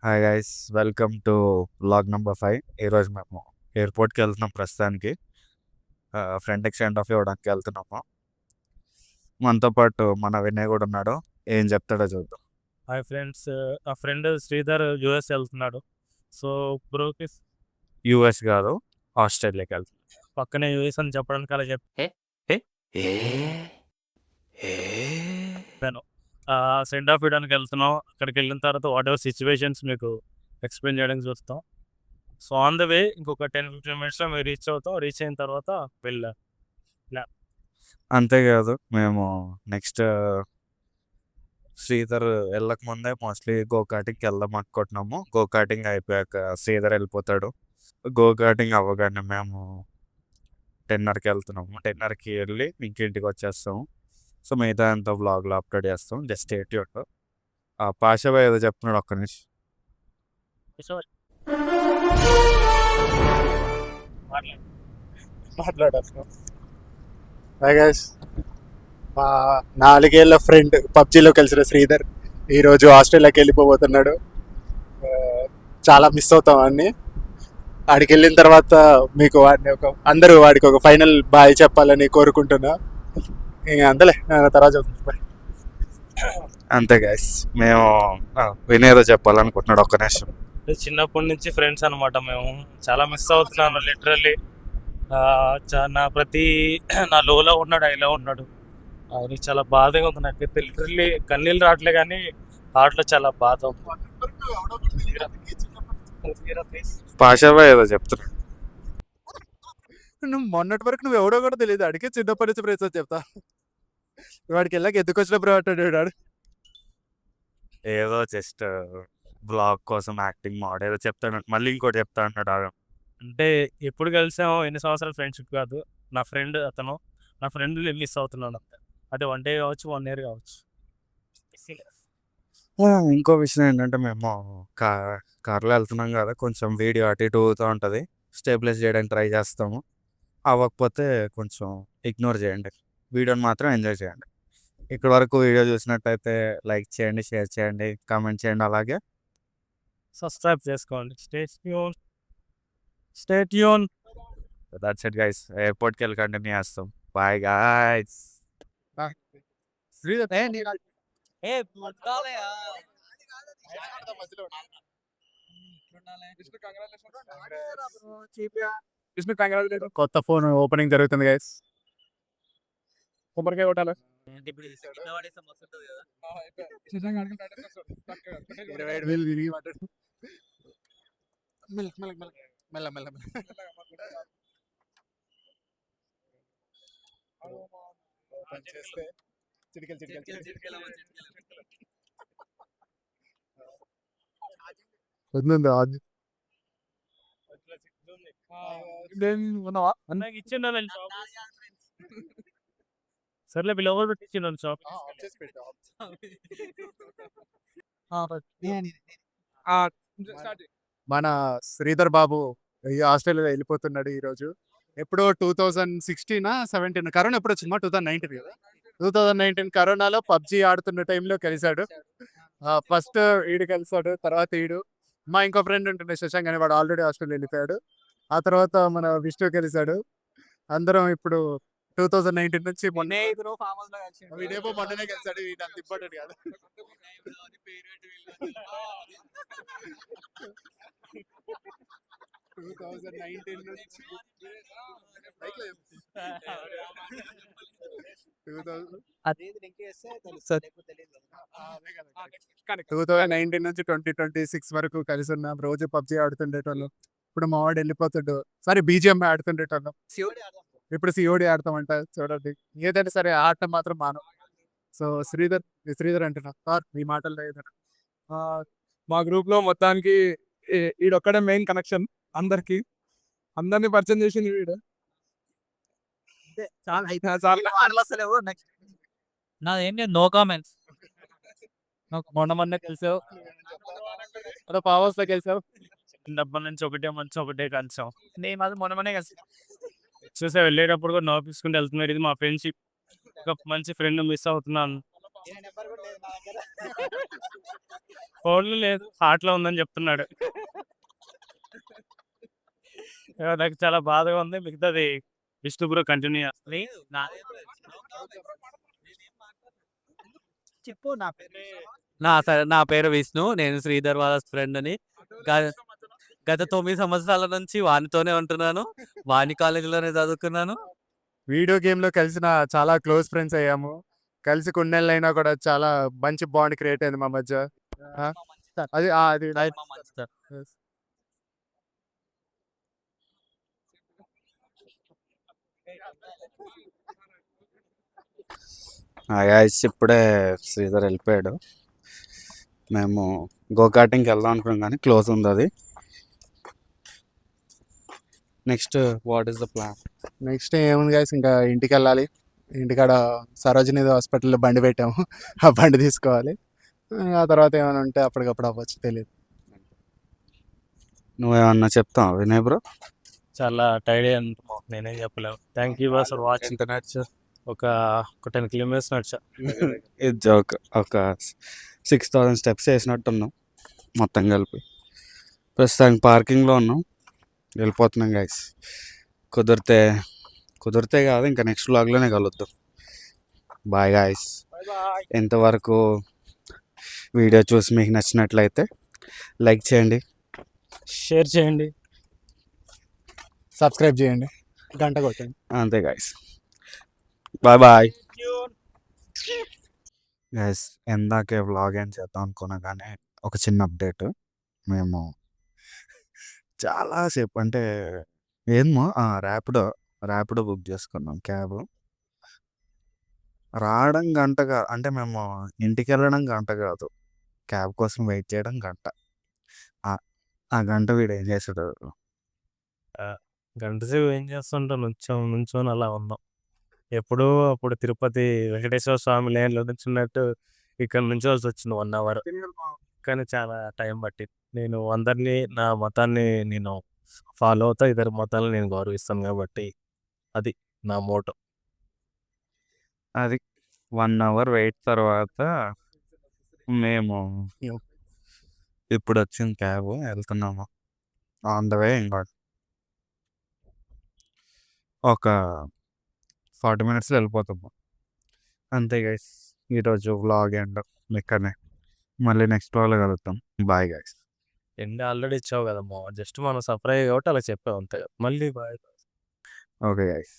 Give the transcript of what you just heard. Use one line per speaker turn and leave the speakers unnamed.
Hi guys, welcome to vlog number 5. ఈరోజు మేము ఎయిర్పోర్ట్కి వెళ్తున్నాం. ప్రస్తుతానికి ఫ్రెండ్ ఎక్స్టెండ్ ఆఫ్ ఇవ్వడానికి వెళ్తున్నాము. మనతో పాటు మన వినయ్ కూడా ఉన్నాడు. ఏం చెప్తాడో చూద్దాం.
హాయ్ ఫ్రెండ్స్, నా ఫ్రెండ్ శ్రీధర్ యూఎస్ వెళ్తున్నాడు. సో బ్రోకి
యూఎస్ కాదు, ఆస్ట్రేలియాకి వెళ్తున్నాం.
పక్కనే యూఎస్ అని చెప్పడానికి అలా చెప్పాను. సెండ్ ఆఫ్ ఇవ్వడానికి వెళ్తున్నాం. అక్కడికి వెళ్ళిన తర్వాత వాట్ ఎవర్ సిచ్యువేషన్స్ మీకు ఎక్స్ప్లెయిన్ చేయడానికి చూస్తాం. సో ఆన్ ద వే ఇంకొక 10-15 మినిట్స్లో మేము రీచ్ అవుతాం. రీచ్ అయిన తర్వాత వెళ్ళాం.
అంతేకాదు, మేము నెక్స్ట్ శ్రీధర్ వెళ్ళక ముందే మోస్ట్లీ గోకాటింగ్కి వెళ్దాం అనుకుంటున్నాము. గోకాటింగ్ అయిపోయాక శ్రీధర్ వెళ్ళిపోతాడు. గోకాటింగ్ అవ్వగానే మేము 10:30కి వెళ్తున్నాము. 10:30కి వెళ్ళి ఇంటికి వచ్చేస్తాము. సో మిగతా అంతా వ్లాగ్లో అప్లోడ్ చేస్తాం. Just stay tuned. పాషాబాయ్ ఏదో చెప్తున్నాడు, ఒక్క నిమిషం.
హాయ్ గైస్, మా 4 ఏళ్ల ఫ్రెండ్ పబ్జీలో కలిసిన శ్రీధర్ ఈరోజు ఆస్ట్రేలియాకి వెళ్ళిపోబోతున్నాడు. చాలా మిస్ అవుతాం అన్ని. ఆడికి వెళ్ళిన తర్వాత మీకు అందరూ వాడికి ఒక ఫైనల్ బాయ్ చెప్పాలని కోరుకుంటున్నా. ఇంకా అంతలే, తర్వాత చెప్తాను.
అంతే గైస్, మేము వినేదో చెప్పాలనుకుంటున్నాడు, ఒక్క నిమిషం.
చిన్నప్పటి నుంచి ఫ్రెండ్స్ అనమాట. మేము చాలా మిస్ అవుతున్నాను లిటరల్లీ. నా ప్రతి నా లోలో ఉన్నాడు, ఐలో ఉన్నాడు. అది చాలా బాధగా ఉంది నాకైతే. లిటరల్లీ కన్నీళ్ళు రావట్లే, కానీ హార్ట్లో చాలా బాధ ఉంది.
పాషాబాయ్ ఏదో చెప్తున్నాడు.
నువ్వు మొన్నటి వరకు నువ్వు ఎవడో కూడా తెలియదు. అడిగే చిన్నప్పటి నుంచి ఫ్రెండ్స్ చెప్తా. వాడికి వెళ్ళాక ఎందుకు వచ్చినప్పుడు అంటాడు.
ఏదో జస్ట్ బ్లాగ్ కోసం యాక్టింగ్ మోడ్ ఏదో చెప్తాడు, మళ్ళీ ఇంకోటి చెప్తా అంటున్నాడు.
అంటే ఎప్పుడు కలిసామో, ఎన్ని సంవత్సరాల ఫ్రెండ్షిప్ కాదు. నా ఫ్రెండ్ అతను, నా ఫ్రెండ్ మిస్ అవుతున్నాడు అంతే. అదే 1 డే కావచ్చు, 1 year కావచ్చు.
ఇంకో విషయం ఏంటంటే, మేము కార్లో వెళ్తున్నాం కదా, కొంచెం వీడియో అటు ఇటు అవుతూ ఉంటుంది. స్టేబిలైజ్ చేయడానికి ట్రై చేస్తాము. అవ్వకపోతే కొంచెం ఇగ్నోర్ చేయండి. వీడియోని మాత్రం ఎంజాయ్ చేయండి. ఇక్కడ వరకు వీడియో చూసినట్టయితే లైక్ చేయండి, షేర్ చేయండి, కామెంట్ చేయండి, అలాగే
సబ్స్క్రైబ్ చేసుకోండి. Stay tune.
That's it guys. ఎయిర్పోర్ట్కి వెళ్ళి కంటిన్యూ చేస్తాం. Bye guys.
శ్రీధర్ కొత్త ఫోన్ ఓపెనింగ్ జరుగుతుంది గైస్. కొబ్బరికాయ కొట్టాలి. చేస్తే
ఇచ్చిండు సర్లే, వీళ్ళు ఎవరు పెట్టించిండు షాప్.
మన శ్రీధర్ బాబు ఈ ఆస్ట్రేలియా వెళ్ళిపోతున్నాడు ఈరోజు. ఎప్పుడో 2016-17 కరోనా ఎప్పుడు వచ్చింది? 2019 కదా. 2019 కరోనాలో పబ్జీ ఆడుతున్న టైంలో కలిశాడు. ఫస్ట్ ఈడు కలిసాడు, తర్వాత ఈడు. మా ఇంకో ఫ్రెండ్ ఉంటుండే శశాంక్ అని, వాడు ఆల్రెడీ ఆస్ట్రేలియా వెళ్ళిపోయాడు. ఆ తర్వాత మన విష్ణు కలిశాడు. అందరం ఇప్పుడు 2019 నుంచి వీడేమో మొన్ననే కలిసాడు. వీడు అంత ఇంపార్టెంట్ కాదు. 2019 నుంచి 2019 నుంచి 2026 వరకు కలిసి ఉన్నాం. రోజు పబ్జీ ఆడుతుండేటోళ్ళం. ఇప్పుడు మా వాడు వెళ్ళిపోతాడు. సరే, బీజిఎం ఆడుతుండేటోళ్ళం. ఇప్పుడు సిఓడి ఆడతామంట. చూడండి, ఏదైనా సరే ఆడటం మాత్రం మానం. సో శ్రీధర్ అంటున్నా సార్, మీ మాటల్లో ఏదైనా.
మా గ్రూప్ లో మొత్తానికి ఈడొక్కడే మెయిన్ కనెక్షన్. అందరినీ పరిచయం చేసింది వీడు.
నాదేంటి నో కామెంట్స్. మొన్న కలిసావు,
పవర్స్ లో కలిసావు.
చిన్నప్పటి నుంచి ఒకటే మంచి ఒకటే కలిసాం. నేను అది మొన్ననే కలిసి చూసా. వెళ్ళేటప్పుడు కూడా నవ్వుకుంటూ వెళ్తున్నారు. ఇది మా ఫ్రెండ్షిప్. ఒక మంచి ఫ్రెండ్ మిస్ అవుతున్నాను. ఫోన్లో లేదు, హార్ట్లో ఉందని చెప్తున్నాడు. నాకు చాలా బాధగా ఉంది. మిగతాది విష్ణు బ్రో కంటిన్యూ చేస్తారు.
చెప్పు నా పేరు విష్ణు. నేను శ్రీధర్ వాళ్ళ ఫ్రెండ్‌ని. గ గత 9 సంవత్సరాల నుంచి వానితోనే ఉంటున్నాను. వాని కాలేజీలోనే చదువుకున్నాను.
వీడియో గేమ్‌లో కలిసిన చాలా క్లోజ్ ఫ్రెండ్స్ అయ్యాము. కలిసి కొన్ని నెలలైనా కూడా చాలా మంచి బాండ్ క్రియేట్ అయింది మా మధ్య. ఆ! అది అది
మా మంచితనం.
యెస్.
గైస్ ఇప్పుడే శ్రీధర్ వెళ్ళిపోయాడు. మేము గోకాటింగ్కి వెళ్దాం అనుకున్నాం కానీ క్లోజ్ ఉంది అది. Next what is the plan?
Next ఏముంది గైస్, ఇంకా ఇంటికెళ్ళాలి. ఇంటికాడ సరోజిని హాస్పిటల్‌లో బండి పెట్టాము. ఆ బండి తీసుకోవాలి. ఆ తర్వాత ఏమైనా ఉంటే అప్పటికప్పుడు అవ్వచ్చు, తెలీదు.
నువ్వేమన్నా చెప్తావా వినయ్ బ్రో?
చాలా టైర్డ్ అయ్యాను. నేనేం చెప్పలేము. Thank you for watching.
ఎంత నడిచా?
ఒక 10 కిలోమీటర్స్ నడిచా.
ఇది జోక్. ఒక 6000 స్టెప్స్ వేసినట్టున్నాం మొత్తం కలిపి. ప్రస్తుతానికి పార్కింగ్లో ఉన్నాం, వెళ్ళిపోతున్నాం గైస్. కుదిరితే కాదు, ఇంకా నెక్స్ట్ వ్లాగ్లోనే కలుద్దాం. Bye guys. ఎంతవరకు వీడియో చూసి మీకు నచ్చినట్లయితే లైక్ చేయండి,
షేర్ చేయండి.
సబ్స్క్రైబ్ చేయండి, గంట కొట్టండి.
అంతే గాయస్. Bye bye guys. ఇందాకే వ్లాగ్ ఏం చేద్దాం అనుకున్నా కానీ ఒక చిన్న అప్డేట్. మేము చాలాసేపు అంటే ఏమో ర్యాపిడో బుక్ చేసుకున్నాం క్యాబ్. రావడం గంటగా అంటే మేము ఇంటికి వెళ్ళడం గంట కాదు, క్యాబ్ కోసం వెయిట్ చేయడం గంట. ఆ గంట వీడు ఏం చేసాడు?
గంట సేపు ఏం చేస్తుంటాం, నుంచొని అలా ఉన్నాం. ఎప్పుడో అప్పుడు తిరుపతి వెంకటేశ్వర స్వామి లైన్లో నుంచున్నట్టు ఇక్కడ నుంచోవాల్సి వచ్చింది 1 అవర్. కానీ చాలా టైం పట్టింది. నేను అందరినీ, నా మతాన్ని నేను ఫాలో అవుతా, ఇతర మతాలను నేను గౌరవిస్తాను కాబట్టి అది నా మోటో.
అది 1 అవర్ వెయిట్ తర్వాత మేము ఇప్పుడు వచ్చింది క్యాబ్, వెళ్తున్నాము. ఆన్ ద వే ఇంకా ఒక 40 మినిట్స్లో వెళ్ళిపోతాము. అంతే గైస్, ఈరోజు వ్లాగ్ ఎండ్ ఇక్కడనే. మళ్ళీ నెక్స్ట్ వ్లాగ్లో కలుద్దాం. Bye guys.
ఎండ్ ఆల్రెడీ ఇచ్చావు కదమ్మా, జస్ట్ మనం సఫర్ అయ్యాయి కాబట్టి అలా చెప్పావు అంతే. మళ్ళీ బాయ్.
Okay guys.